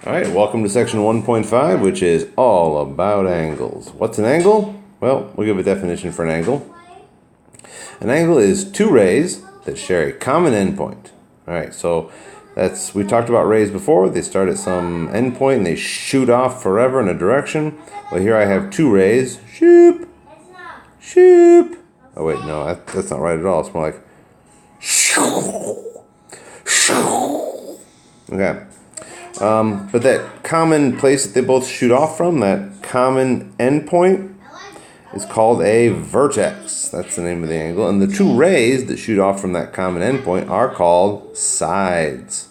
All right, welcome to section 1.5, which is all about angles. What's an angle? Well, we'll give a definition for an angle. An angle is two rays that share a common endpoint. All right, so we talked about rays before. They start at some endpoint and they shoot off forever in a direction. Well, here I have two rays. Shoop, shoop. Oh wait, no, that's not right at all. It's more like shoo, shoo. Okay. But that common place that they both shoot off from, that common endpoint, is called a vertex. That's the name of the angle. And the two rays that shoot off from that common endpoint are called sides.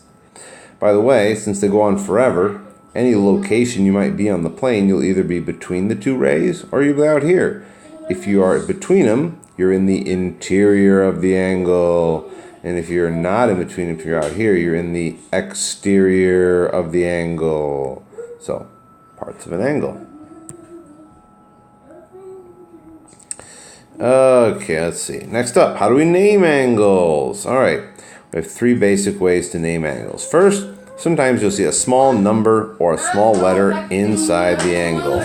By the way, since they go on forever, any location you might be on the plane, you'll either be between the two rays or you'll be out here. If you are between them, you're in the interior of the angle. And if you're not in between, if you're out here, you're in the exterior of the angle. So, parts of an angle. Okay, let's see. Next up, how do we name angles? All right, we have three basic ways to name angles. First, sometimes you'll see a small number or a small letter inside the angle.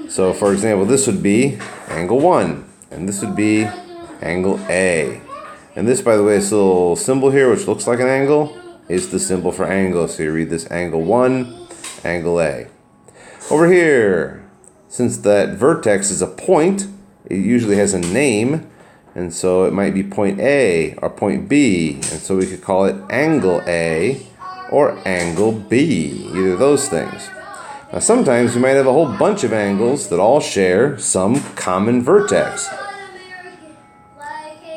So, for example, this would be angle 1, and this would be angle A. And this, by the way, this little symbol here, which looks like an angle, is the symbol for angle. So you read this angle 1, angle A. Over here, since that vertex is a point, it usually has a name. And so it might be point A or point B. And so we could call it angle A or angle B, either of those things. Now sometimes we might have a whole bunch of angles that all share some common vertex.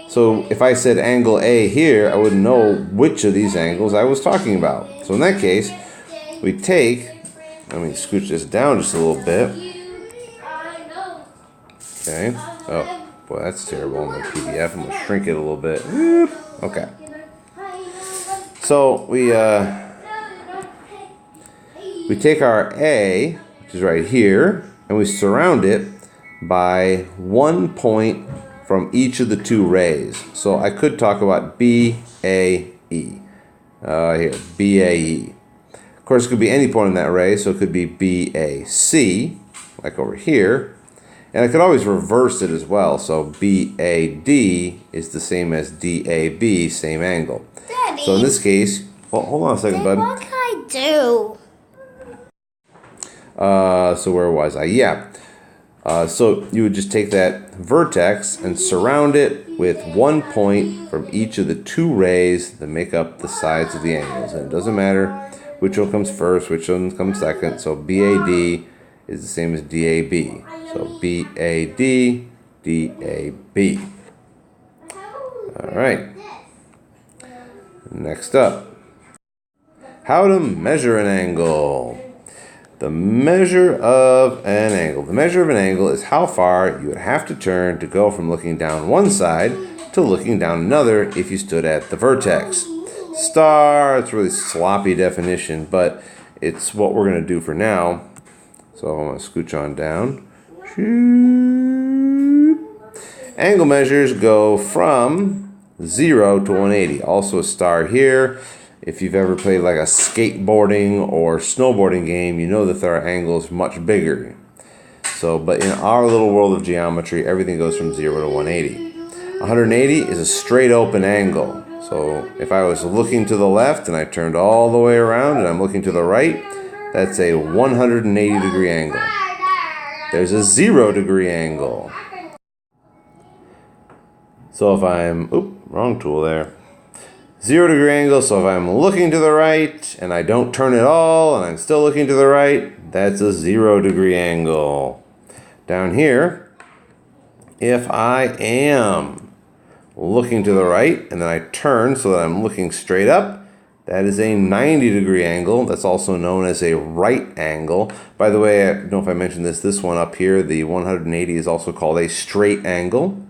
So if I said angle A here, I wouldn't know which of these angles I was talking about. So in that case, we take, let me scooch this down just a little bit. Okay. Oh, boy, that's terrible on my PDF. I'm going to shrink it a little bit. Okay. So we take our A, which is right here, and we surround it by 1 point from each of the two rays. So I could talk about BAE. Here, BAE. Of course, it could be any point in that ray, so it could be BAC, like over here. And I could always reverse it as well. So BAD is the same as DAB, same angle. Daddy, so in this case, well, hold on a second, bud. What can I do? So where was I? Yeah. So you would just take that vertex and surround it with 1 point from each of the two rays that make up the sides of the angles. And it doesn't matter which one comes first, which one comes second. So BAD is the same as DAB. So BAD, DAB. All right. Next up, how to measure an angle. The measure of an angle. The measure of an angle is how far you would have to turn to go from looking down one side to looking down another if you stood at the vertex. Star, it's a really sloppy definition, but it's what we're going to do for now. So I'm going to scooch on down. Angle measures go from 0 to 180. Also a star here. If you've ever played like a skateboarding or snowboarding game, you know that there are angles much bigger. So, but in our little world of geometry, everything goes from 0 to 180. 180 is a straight open angle. So if I was looking to the left and I turned all the way around and I'm looking to the right, that's a 180 degree angle. There's a 0 degree angle. So if I'm, wrong tool there. 0 degree angle, so if I'm looking to the right and I don't turn at all and I'm still looking to the right, that's a 0 degree angle. Down here, if I am looking to the right and then I turn so that I'm looking straight up, that is a 90 degree angle. That's also known as a right angle. By the way, I don't know if I mentioned this one up here, the 180 is also called a straight angle.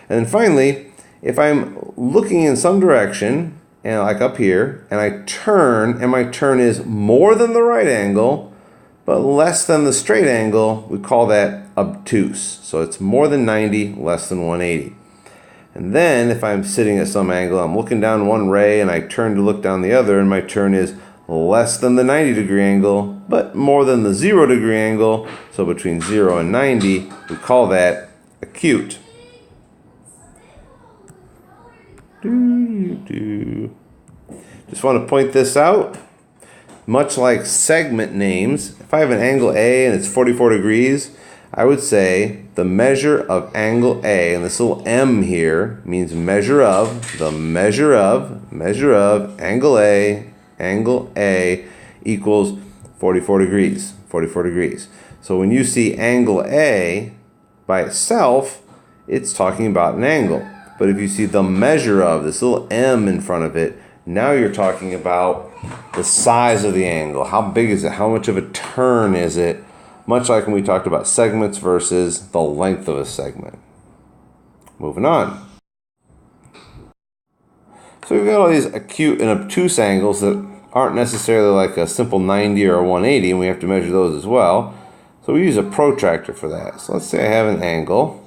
And then finally, if I'm looking in some direction, and like up here, and I turn, and my turn is more than the right angle, but less than the straight angle, we call that obtuse. So it's more than 90, less than 180. And then if I'm sitting at some angle, I'm looking down one ray, and I turn to look down the other, and my turn is less than the 90-degree angle, but more than the 0-degree angle. So between 0 and 90, we call that acute. Just want to point this out. Much like segment names, if I have an angle A and it's 44 degrees, I would say the measure of angle A, and this little m here means measure of, the measure of angle A equals 44 degrees, 44 degrees. So when you see angle A by itself, it's talking about an angle. But if you see the measure of, this little m in front of it, now you're talking about the size of the angle. How big is it? How much of a turn is it? Much like when we talked about segments versus the length of a segment. Moving on. So we've got all these acute and obtuse angles that aren't necessarily like a simple 90 or a 180, and we have to measure those as well. So we use a protractor for that. So let's say I have an angle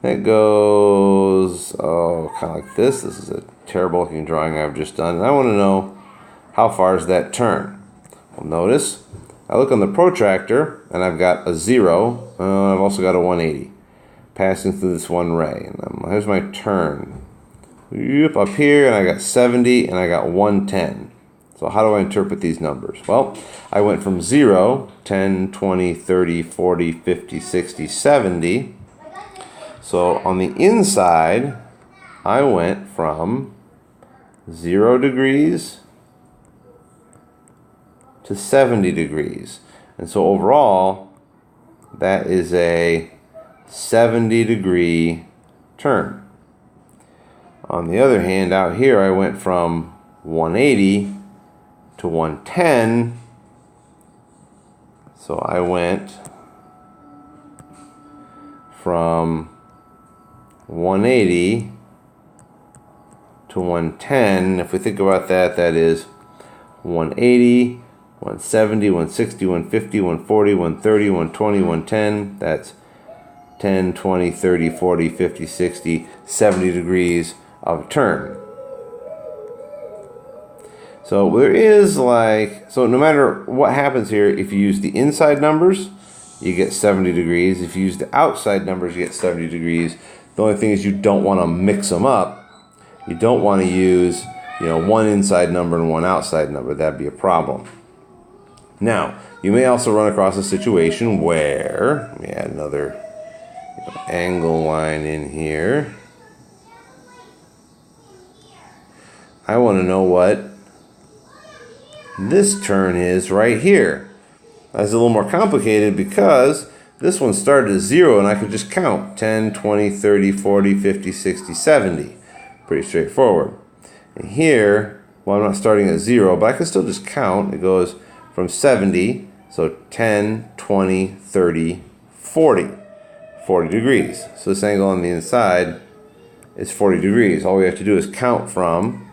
that goes, kind of like this. This is a terrible looking drawing I've just done, and I want to know how far is that turn. Well, notice I look on the protractor and I've got a 0, I've also got a 180 passing through this one ray, and here's my turn. Up here, and I got 70 and I got 110. So how do I interpret these numbers? Well, I went from 0, 10, 20, 30, 40, 50, 60, 70. So on the inside, I went from 0 degrees to 70 degrees. And so overall, that is a 70-degree turn. On the other hand, out here, I went from 180 to 110. So I went from 180 to 110. If we think about that, that is 180, 170, 160, 150, 140, 130, 120, 110. That's 10, 20, 30, 40, 50, 60, 70 degrees of turn. So there is so no matter what happens here, if you use the inside numbers, you get 70 degrees. If you use the outside numbers, you get 70 degrees. The only thing is you don't want to mix them up. You don't want to use, one inside number and one outside number. That'd be a problem. Now, you may also run across a situation where, let me add another angle line in here. I want to know what this turn is right here. That's a little more complicated because this one started at 0 and I could just count 10, 20, 30, 40, 50, 60, 70. Pretty straightforward. And here, well, I'm not starting at 0, but I can still just count. It goes from 70, so 10, 20, 30, 40. 40 degrees. So this angle on the inside is 40 degrees. All we have to do is count from,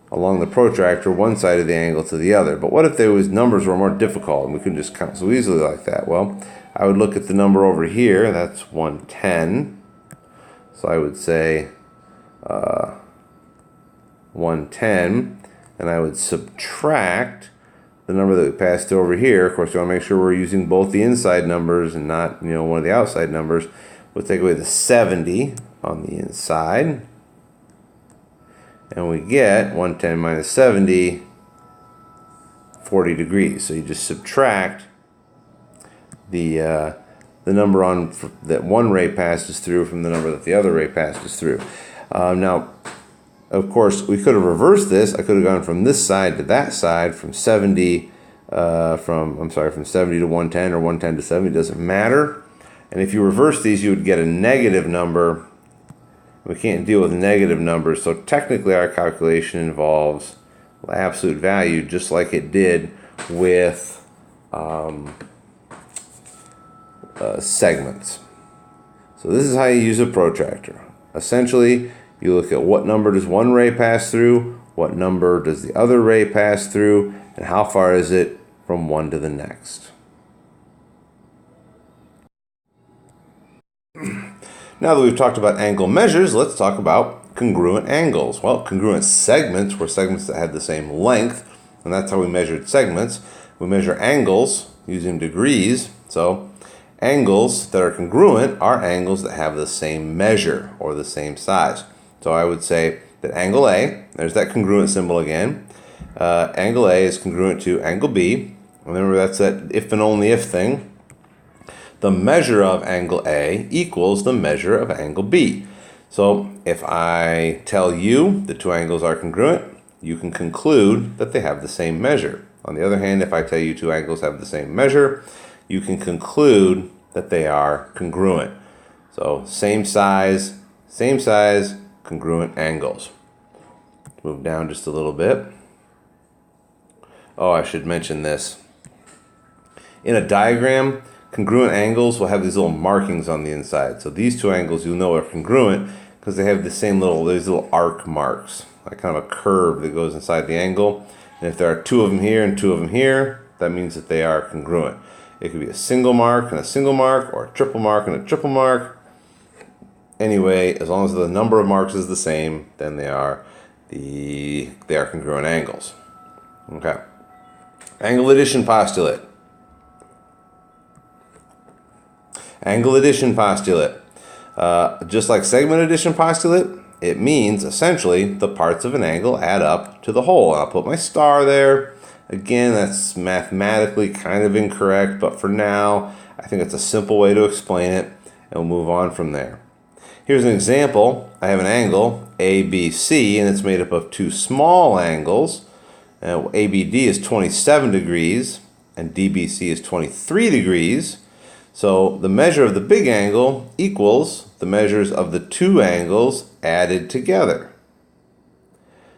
along the protractor, one side of the angle to the other. But what if those numbers were more difficult and we couldn't just count so easily like that? Well, I would look at the number over here. That's 110. So I would say 110, and I would subtract the number that we passed over here. Of course, we want to make sure we're using both the inside numbers and not, one of the outside numbers. We'll take away the 70 on the inside, and we get 110 minus 70, 40 degrees. So you just subtract the number on that one ray passes through from the number that the other ray passes through. Now, of course, we could have reversed this. I could have gone from this side to that side, from 70 to 110 or 110 to 70. It doesn't matter. And if you reverse these, you would get a negative number. We can't deal with negative numbers, so technically our calculation involves absolute value, just like it did with segments. So this is how you use a protractor. Essentially, you look at what number does one ray pass through, what number does the other ray pass through, and how far is it from one to the next. Now that we've talked about angle measures, let's talk about congruent angles? Well, congruent segments were segments that had the same length, and that's how we measured segments. We measure angles using degrees, so angles that are congruent are angles that have the same measure or the same size. So I would say that angle A, there's that congruent symbol again, angle A is congruent to angle B. Remember, that's that if and only if thing. The measure of angle A equals the measure of angle B. So if I tell you the two angles are congruent, you can conclude that they have the same measure. On the other hand, if I tell you two angles have the same measure, you can conclude that they are congruent. So same size, congruent angles. Move down just a little bit. Oh, I should mention this. In a diagram, congruent angles will have these little markings on the inside. So these two angles you'll know are congruent because they have the same these little arc marks, like kind of a curve that goes inside the angle. And if there are two of them here and two of them here, that means that they are congruent. It could be a single mark and a single mark, or a triple mark and a triple mark. Anyway, as long as the number of marks is the same, then they are congruent angles. Okay. Angle addition postulate. Angle addition postulate. Just like segment addition postulate, it means essentially the parts of an angle add up to the whole. I'll put my star there. Again, that's mathematically kind of incorrect, but for now, I think it's a simple way to explain it, and we'll move on from there. Here's an example. I have an angle, ABC, and it's made up of two small angles. ABD is 27 degrees, and DBC is 23 degrees. So the measure of the big angle equals the measures of the two angles added together.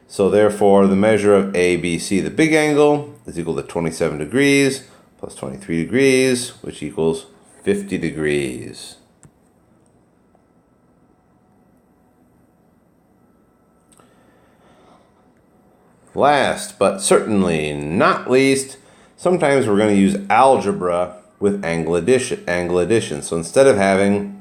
So therefore, the measure of ABC, the big angle, is equal to 27 degrees plus 23 degrees, which equals 50 degrees. Last, but certainly not least, sometimes we're going to use algebra with angle addition. So instead of having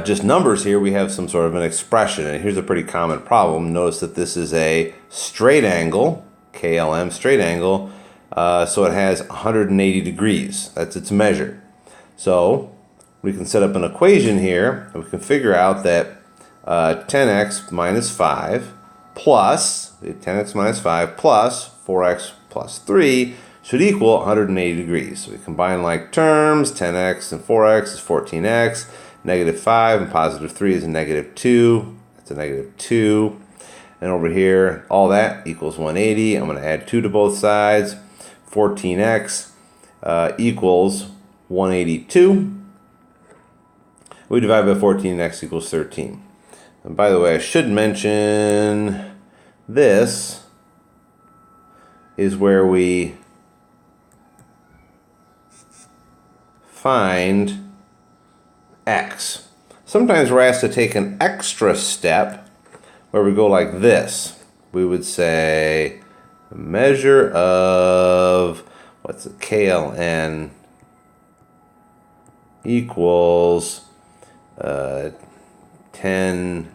just numbers here, we have some sort of an expression. And here's a pretty common problem. Notice that this is a straight angle, KLM, straight angle. So it has 180 degrees. That's its measure. So we can set up an equation here, and we can figure out that 10x minus 5 plus 4x plus 3 should equal 180 degrees. So we combine like terms. 10x and 4x is 14x. Negative 5 and positive 3 is a negative 2. That's a negative 2. And over here, all that equals 180. I'm going to add 2 to both sides. 14x equals 182. We divide by 14x equals 13. And by the way, I should mention this is where we find x. Sometimes we're asked to take an extra step where we go like this. We would say the measure of, what's it, KLN equals 10x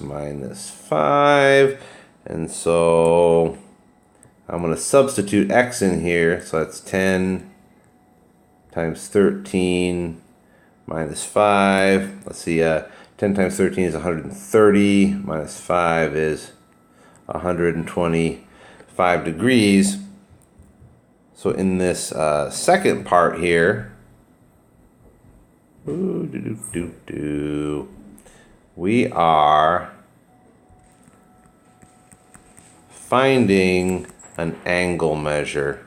minus 5. And so I'm going to substitute x in here. So that's 10 times 13 minus 5. Let's see, 10 times 13 is 130. Minus 5 is 125 degrees. So in this second part here, we are finding an angle measure.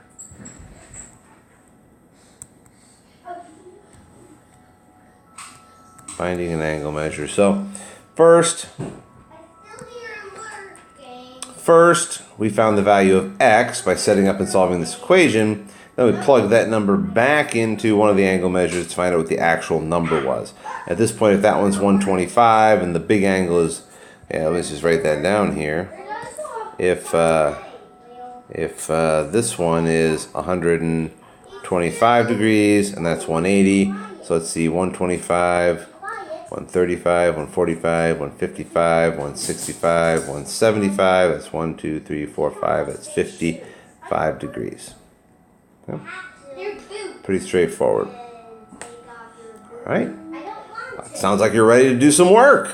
Finding an angle measure. So first we found the value of x by setting up and solving this equation. Then we plug that number back into one of the angle measures to find out what the actual number was. At this point, if that one's 125 and the big angle is, let's just write that down here. If this one is 125 degrees and that's 180, so let's see, 125 135, 145, 155, 165, 175. That's 1, 2, 3, 4, 5. That's 55 degrees. Yep. Pretty straightforward. All right. Sounds like you're ready to do some work.